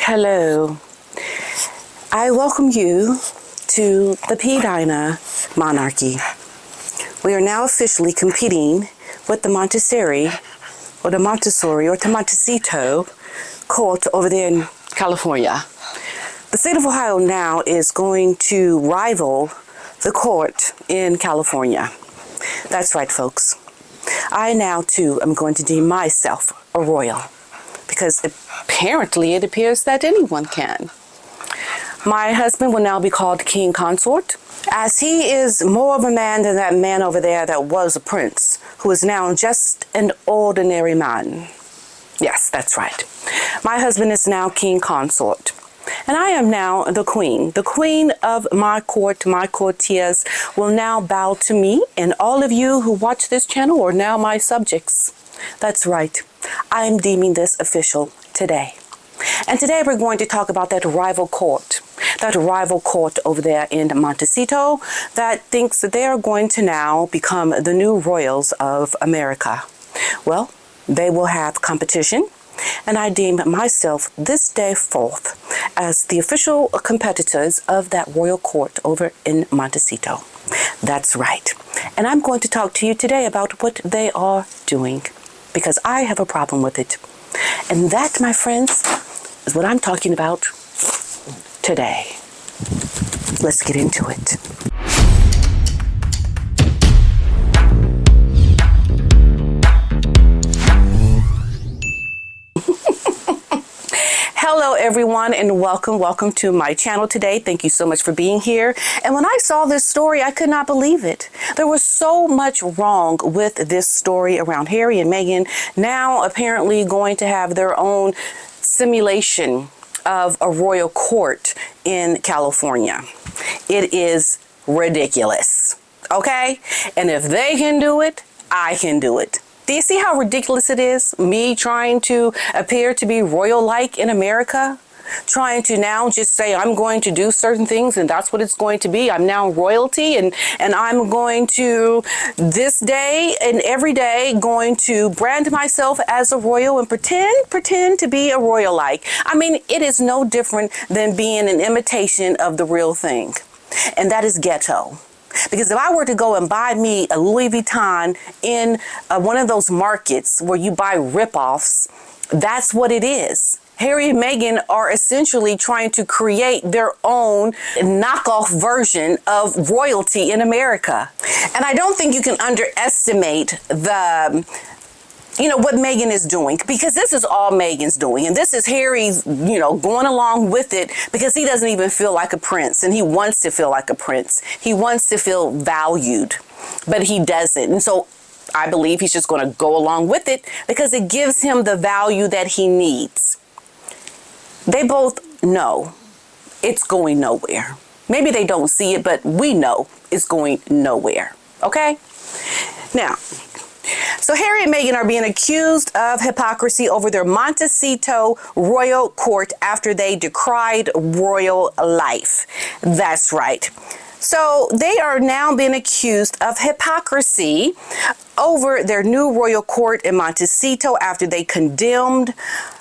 Hello. I welcome you to the PDina monarchy. We are now officially competing with the Montessori or the Montecito court over there in California. The state of Ohio now is going to rival the court in California. That's right, folks. I now, too, am going to deem myself a royal because apparently it appears that anyone can. My husband will now be called King Consort, as he is more of a man than that man over there that was a prince, who is now just an ordinary man. Yes, that's right. My husband is now King Consort. And I am now the queen of my court. My courtiers will now bow to me, and all of you who watch this channel are now my subjects. That's right. I'm deeming this official today. And today we're going to talk about that rival court over there in Montecito that thinks that they are going to now become the new royals of America. Well, they will have competition. And I deem myself this day forth as the official competitors of that royal court over in Montecito. That's right. And I'm going to talk to you today about what they are doing, because I have a problem with it. And that, my friends, is what I'm talking about today. Let's get into it. Hello everyone, and welcome to my channel today. Thank you so much for being here. And when I saw this story, I could not believe it. There was so much wrong with this story around Harry and Meghan now apparently going to have their own simulation of a royal court in California. It is ridiculous, okay? And if they can do it, I can do it. Do you see how ridiculous it is? Me trying to appear to be royal-like in America? Trying to now just say I'm going to do certain things and that's what it's going to be. I'm now royalty and I'm going to this day and every day going to brand myself as a royal and pretend to be a royal-like. I mean, it is no different than being an imitation of the real thing. And that is ghetto. Because if I were to go and buy me a Louis Vuitton in one of those markets where you buy rip-offs, that's what it is. Harry and Meghan are essentially trying to create their own knockoff version of royalty in America. And I don't think you can underestimate what Meghan is doing, because this is all Meghan's doing. And this is Harry's, going along with it because he doesn't even feel like a prince, and he wants to feel like a prince. He wants to feel valued, but he doesn't. And so I believe he's just going to go along with it because it gives him the value that he needs. They both know it's going nowhere. Maybe they don't see it, but we know it's going nowhere. Okay? Now, so Harry and Meghan are being accused of hypocrisy over their Montecito royal court after they decried royal life. That's right. So they are now being accused of hypocrisy over their new royal court in Montecito after they condemned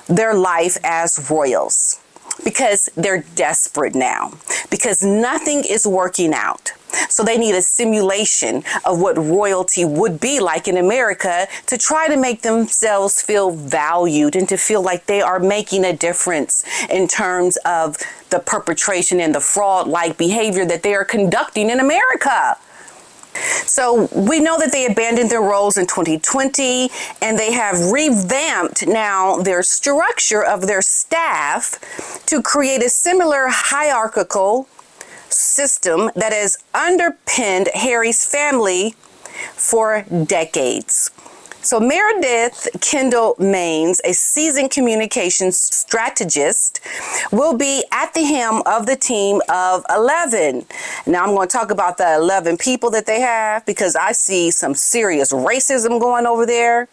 their life as royals. Because they're desperate now. Because nothing is working out. So they need a simulation of what royalty would be like in America to try to make themselves feel valued and to feel like they are making a difference in terms of the perpetration and the fraud-like behavior that they are conducting in America. So we know that they abandoned their roles in 2020, and they have revamped now their structure of their staff to create a similar hierarchical system that has underpinned Harry's family for decades. So Meredith Kendall Maines, a seasoned communications strategist, will be at the helm of the team of 11. Now I'm going to talk about the 11 people that they have, because I see some serious racism going over there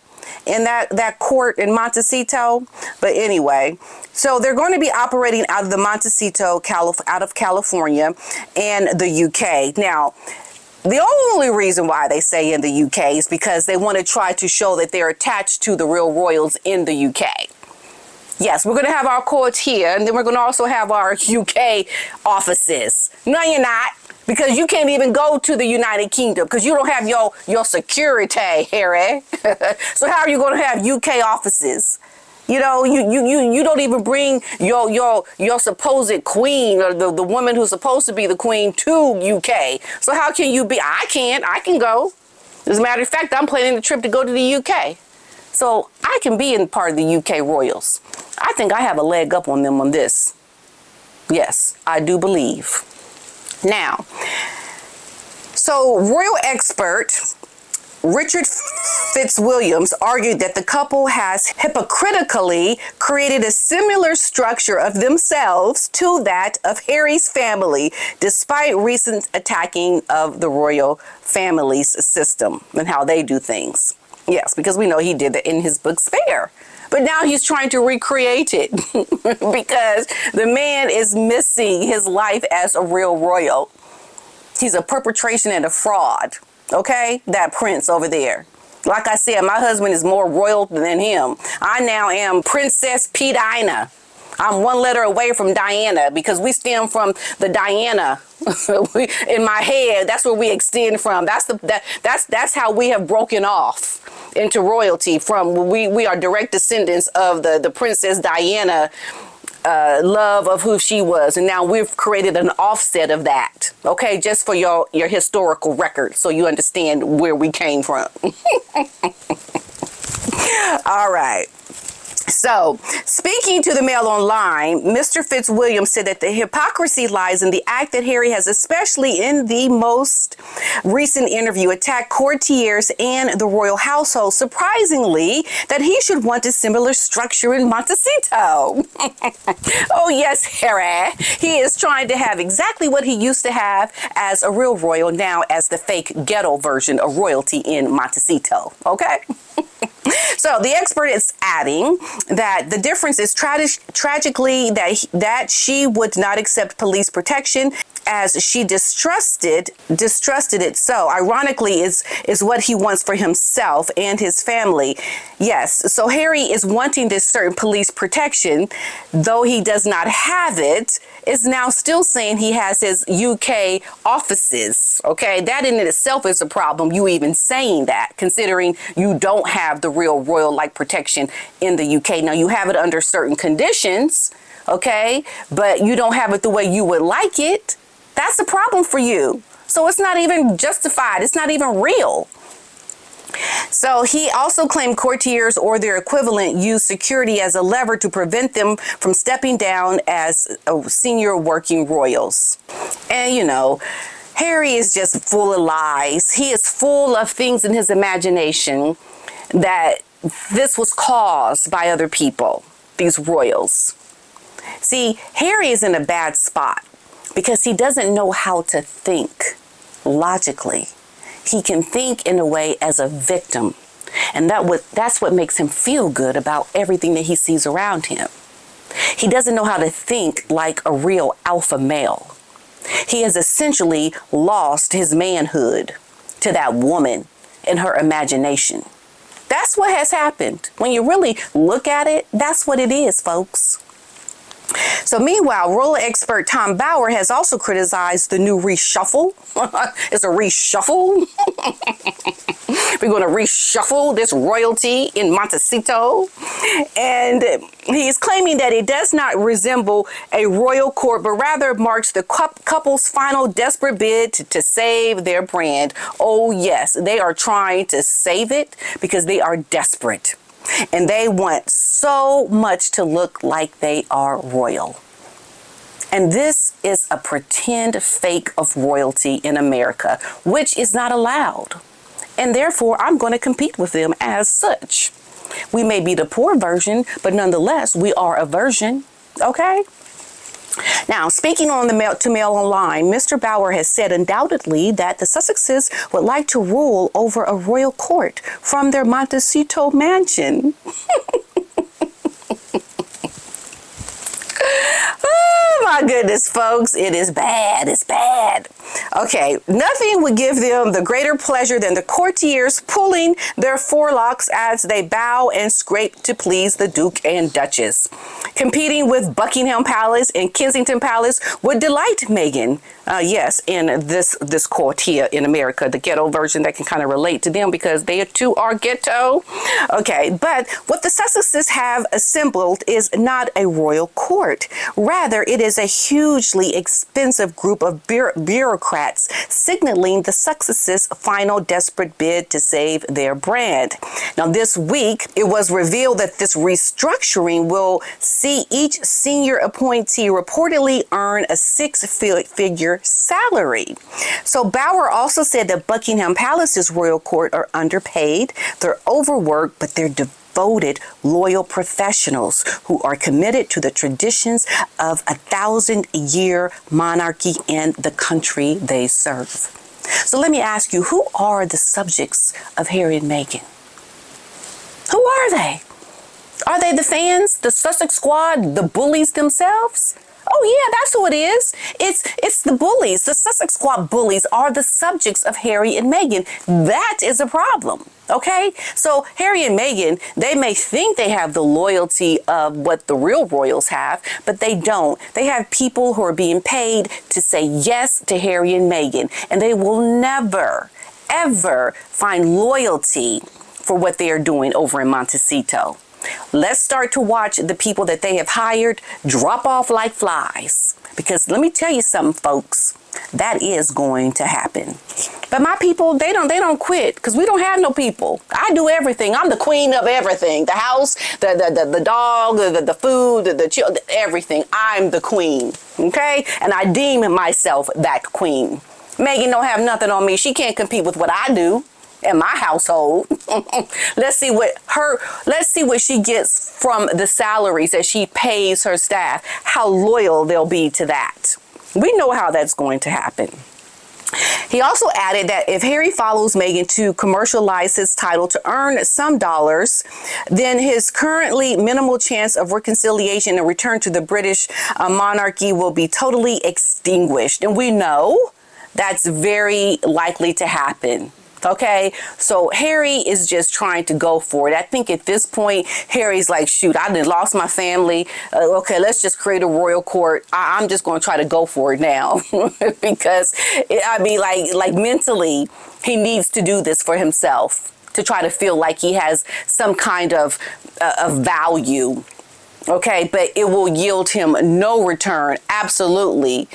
in that court in Montecito. But anyway, so they're going to be operating out of the Montecito, out of California and the UK. Now, the only reason why they say in the UK is because they want to try to show that they're attached to the real royals in the UK. Yes, we're going to have our courts here, and then we're going to also have our UK offices. No, you're not, because you can't even go to the United Kingdom because you don't have your security, Harry. So how are you going to have UK offices? You know, you don't even bring your supposed queen or the woman who's supposed to be the queen to UK. So how can you be? I can go. As a matter of fact, I'm planning a trip to go to the UK. So I can be in part of the UK royals. I think I have a leg up on them on this. Yes, I do believe. Now, so royal expert Richard Fitzwilliams argued that the couple has hypocritically created a similar structure of themselves to that of Harry's family, despite recent attacking of the royal family's system and how they do things. Yes, because we know he did that in his book Spare. But now he's trying to recreate it because the man is missing his life as a real royal. He's a perpetration and a fraud. Okay, that prince over there. Like I said, my husband is more royal than him. I now am Princess PDina. I'm one letter away from Diana because we stem from the Diana. In my head, that's where we extend from. That's how we have broken off into royalty from. We are direct descendants of the Princess Diana. Love of who she was, and now we've created an offset of that, okay, just for your historical record so you understand where we came from. All right. So, speaking to the Mail Online, Mr. Fitzwilliams said that the hypocrisy lies in the act that Harry has, especially in the most recent interview, attacked courtiers and the royal household. Surprisingly, that he should want a similar structure in Montecito. Oh, yes, Harry. He is trying to have exactly what he used to have as a real royal, now as the fake ghetto version of royalty in Montecito. Okay? So the expert is adding that the difference is tragically that she would not accept police protection as she distrusted it. So ironically is what he wants for himself and his family. Yes. So Harry is wanting this certain police protection, though he does not have it, is now still saying he has his UK offices. Okay. That in itself is a problem. You even saying that, considering you don't have the real royal-like protection in the UK. Now you have it under certain conditions. Okay. But you don't have it the way you would like it. That's a problem for you. So it's not even justified. It's not even real. So he also claimed courtiers or their equivalent use security as a lever to prevent them from stepping down as senior working royals. And, you know, Harry is just full of lies. He is full of things in his imagination that this was caused by other people, these royals. See, Harry is in a bad spot because he doesn't know how to think logically. He can think in a way as a victim. And that's what makes him feel good about everything that he sees around him. He doesn't know how to think like a real alpha male. He has essentially lost his manhood to that woman in her imagination. That's what has happened. When you really look at it, that's what it is, folks. So meanwhile, royal expert Tom Bauer has also criticized the new reshuffle. It's a reshuffle. We're going to reshuffle this royalty in Montecito. And he's claiming that it does not resemble a royal court, but rather marks the couple's final desperate bid to save their brand. Oh, yes, they are trying to save it because they are desperate. And they want so much to look like they are royal. And this is a pretend fake of royalty in America, which is not allowed. And therefore, I'm going to compete with them as such. We may be the poor version, but nonetheless, we are a version. Okay? Now, speaking on the Mail Online, Mr. Bauer has said undoubtedly that the Sussexes would like to rule over a royal court from their Montecito mansion. Oh, my goodness, folks. It is bad. It's bad. Okay, nothing would give them the greater pleasure than the courtiers pulling their forelocks as they bow and scrape to please the Duke and Duchess. Competing with Buckingham Palace and Kensington Palace would delight Meghan. Yes, in this court here in America, the ghetto version that can kind of relate to them because they too are ghetto. Okay, but what the Sussexes have assembled is not a royal court. Rather, it is a hugely expensive group of bureaucrats signaling the Sussexes' final desperate bid to save their brand. Now, this week, it was revealed that this restructuring will see each senior appointee reportedly earn a six-figure salary. So Bauer also said that Buckingham Palace's royal court are underpaid, they're overworked, but they're devoted, loyal professionals who are committed to the traditions of 1,000-year monarchy and the country they serve. So let me ask you, who are the subjects of Harry and Meghan? Who are they? Are they the fans, the Sussex squad, the bullies themselves? Oh yeah, that's who it is. It's the bullies. The Sussex squad bullies are the subjects of Harry and Meghan. That is a problem. Okay? So Harry and Meghan, they may think they have the loyalty of what the real royals have, but they don't. They have people who are being paid to say yes to Harry and Meghan, and they will never, ever find loyalty for what they are doing over in Montecito. Let's start to watch the people that they have hired drop off like flies. Because let me tell you something, folks, that is going to happen. But my people, they don't quit because we don't have no people. I do everything. I'm the queen of everything. The house, the dog, the food, the children, everything. I'm the queen. Okay? And I deem myself that queen. Meghan don't have nothing on me. She can't compete with what I do in my household. Let's see what she gets from the salaries that she pays her staff, how loyal they'll be to that. We know how that's going to happen. He also added that if Harry follows Meghan to commercialize his title to earn some dollars, then his currently minimal chance of reconciliation and return to the British monarchy will be totally extinguished. And we know that's very likely to happen. Okay, so Harry is just trying to go for it. I think at this point, Harry's like, shoot, I done lost my family. Okay, let's just create a royal court. I'm just going to try to go for it now because, I mean, like mentally, he needs to do this for himself to try to feel like he has some kind of value. Okay, but it will yield him no return. Absolutely,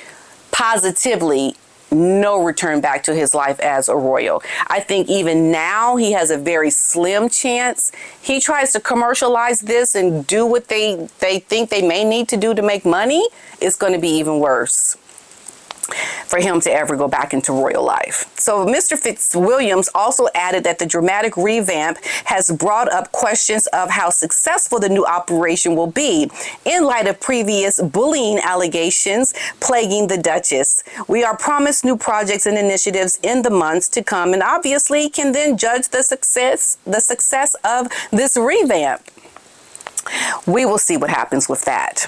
positively, no return back to his life as a royal. I think even now he has a very slim chance. He tries to commercialize this and do what they think they may need to do to make money. It's going to be even worse for him to ever go back into royal life. So Mr. Fitzwilliams also added that the dramatic revamp has brought up questions of how successful the new operation will be in light of previous bullying allegations plaguing the Duchess. We are promised new projects and initiatives in the months to come, and obviously can then judge the success of this revamp. We will see what happens with that.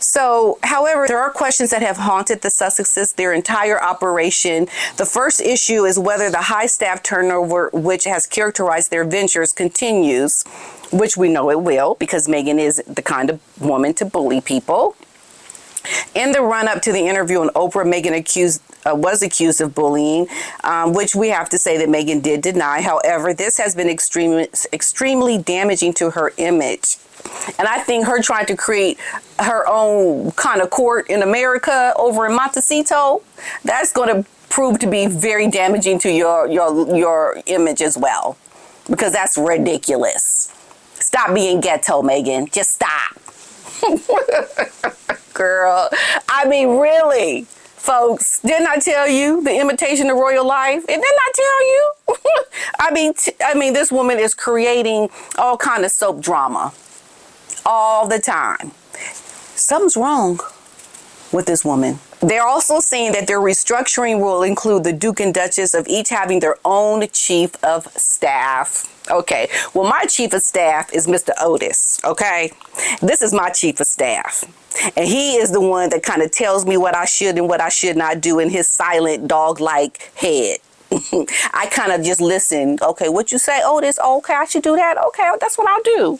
So, however, there are questions that have haunted the Sussexes their entire operation. The first issue is whether the high staff turnover, which has characterized their ventures, continues, which we know it will, because Meghan is the kind of woman to bully people. In the run-up to the interview on Oprah, Meghan was accused of bullying, which we have to say that Meghan did deny. However, this has been extremely damaging to her image. And I think her trying to create her own kind of court in America over in Montecito, that's going to prove to be very damaging to your image as well, because that's ridiculous. Stop being ghetto, Meghan. Just stop. Girl, I mean, really, folks, didn't I tell you the imitation of royal life? Didn't I tell you? I mean, this woman is creating all kind of soap drama all the time. Something's wrong with this woman. They're also saying that their restructuring will include the Duke and Duchess of each having their own chief of staff. Okay. Well, my chief of staff is Mr. Otis. Okay. This is my chief of staff. And he is the one that kind of tells me what I should and what I should not do in his silent dog-like head. I kind of just listen. Okay, what you say, Otis? Okay, I should do that. Okay, that's what I'll do.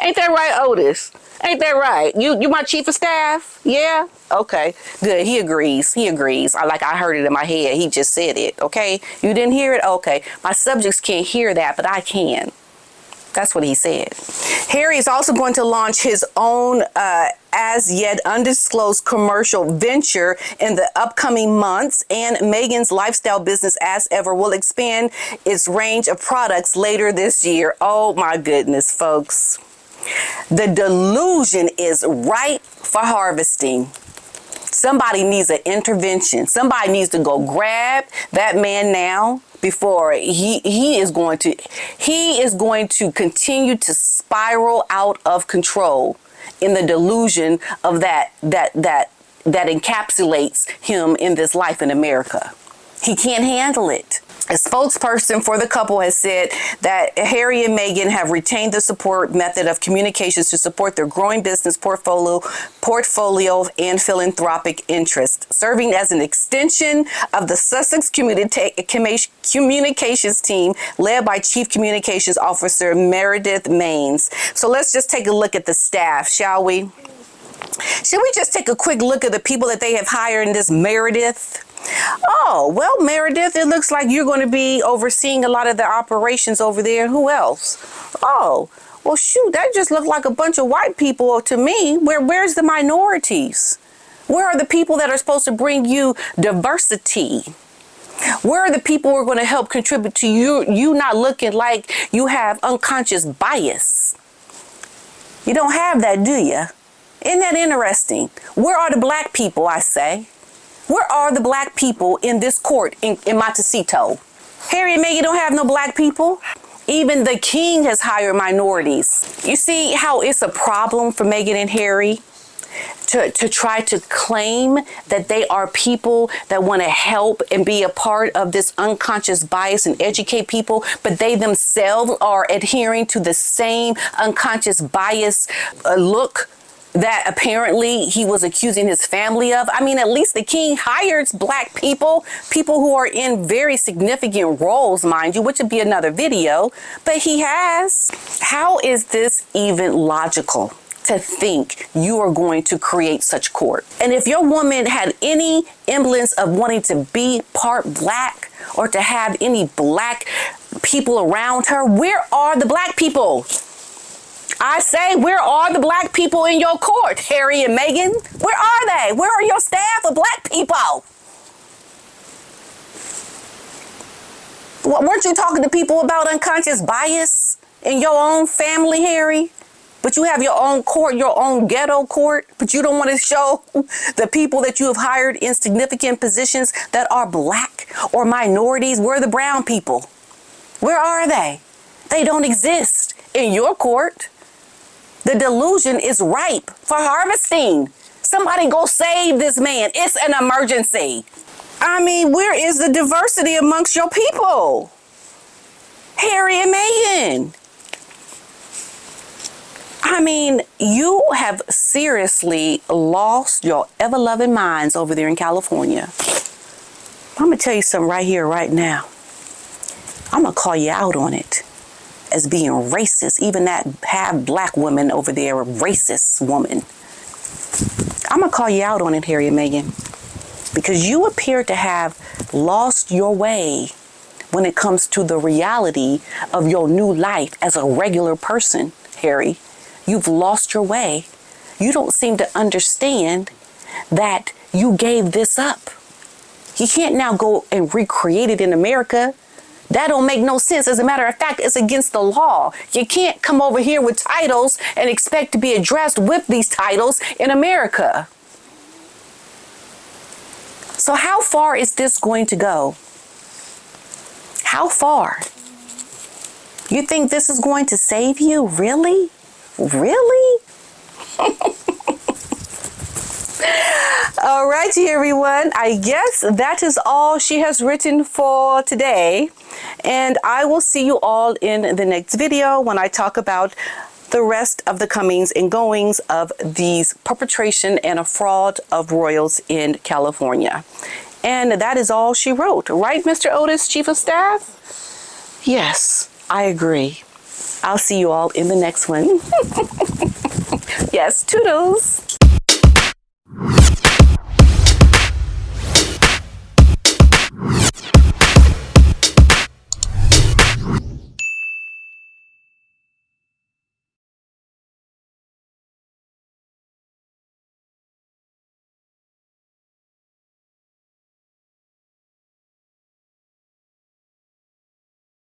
Ain't that right, Otis? Ain't that right? You my chief of staff? Yeah? Okay, good. He agrees. I heard it in my head. He just said it. Okay, you didn't hear it? Okay, my subjects can't hear that, but I can. That's what he said. Harry is also going to launch his own as yet undisclosed commercial venture in the upcoming months, and Meghan's lifestyle business, as ever, will expand its range of products later this year. Oh my goodness, folks. The delusion is ripe for harvesting. Somebody needs an intervention. Somebody needs to go grab that man now before he is going to continue to spiral out of control in the delusion of that encapsulates him in this life in America. He can't handle it. A spokesperson for the couple has said that Harry and Meghan have retained the support method of communications to support their growing business portfolio and philanthropic interests, serving as an extension of the Sussex communications team led by Chief Communications Officer Meredith Maines. So let's just take a look at the staff, shall we? Should we just take a quick look at the people that they have hired in this Meredith? Oh, well, Meredith, it looks like you're going to be overseeing a lot of the operations over there. Who else? Oh, well, shoot, that just looked like a bunch of white people to me. Where's the minorities? Where are the people that are supposed to bring you diversity? Where are the people who are going to help contribute to you not looking like you have unconscious bias? You don't have that, do you? Isn't that interesting? Where are the black people, I say? Where are the black people in this court in Montecito? Harry and Meghan don't have no black people. Even the king has hired minorities. You see how it's a problem for Meghan and Harry to try to claim that they are people that want to help and be a part of this unconscious bias and educate people, but they themselves are adhering to the same unconscious bias look that apparently he was accusing his family of. I mean, at least the king hires black people who are in very significant roles, mind you, which would be another video, but he has. How is this even logical to think you are going to create such court? And if your woman had any semblance of wanting to be part black or to have any black people around her, where are the black people? I say, where are the black people in your court, Harry and Meghan? Where are they? Where are your staff of black people? Weren't you talking to people about unconscious bias in your own family, Harry? But you have your own court, your own ghetto court, but you don't want to show the people that you have hired in significant positions that are black or minorities. Where are the brown people? Where are they? They don't exist in your court. The delusion is ripe for harvesting. Somebody go save this man. It's an emergency. I mean, where is the diversity amongst your people? Harry and Meghan. I mean, you have seriously lost your ever-loving minds over there in California. I'm going to tell you something right here, right now. I'm going to call you out on it as being racist. Even that half-black woman over there, a racist woman. I'm going to call you out on it, Harry and Meghan, because you appear to have lost your way when it comes to the reality of your new life as a regular person, Harry. You've lost your way. You don't seem to understand that you gave this up. You can't now go and recreate it in America. That don't make no sense. As a matter of fact, it's against the law. You can't come over here with titles and expect to be addressed with these titles in America. So how far is this going to go? How far? You think this is going to save you? Really? Really? All righty, everyone. I guess that is all she has written for today. And I will see you all in the next video when I talk about the rest of the comings and goings of these perpetration and a fraud of royals in California. And that is all she wrote. Right, Mr. Otis, Chief of Staff? Yes, I agree. I'll see you all in the next one. Yes, toodles.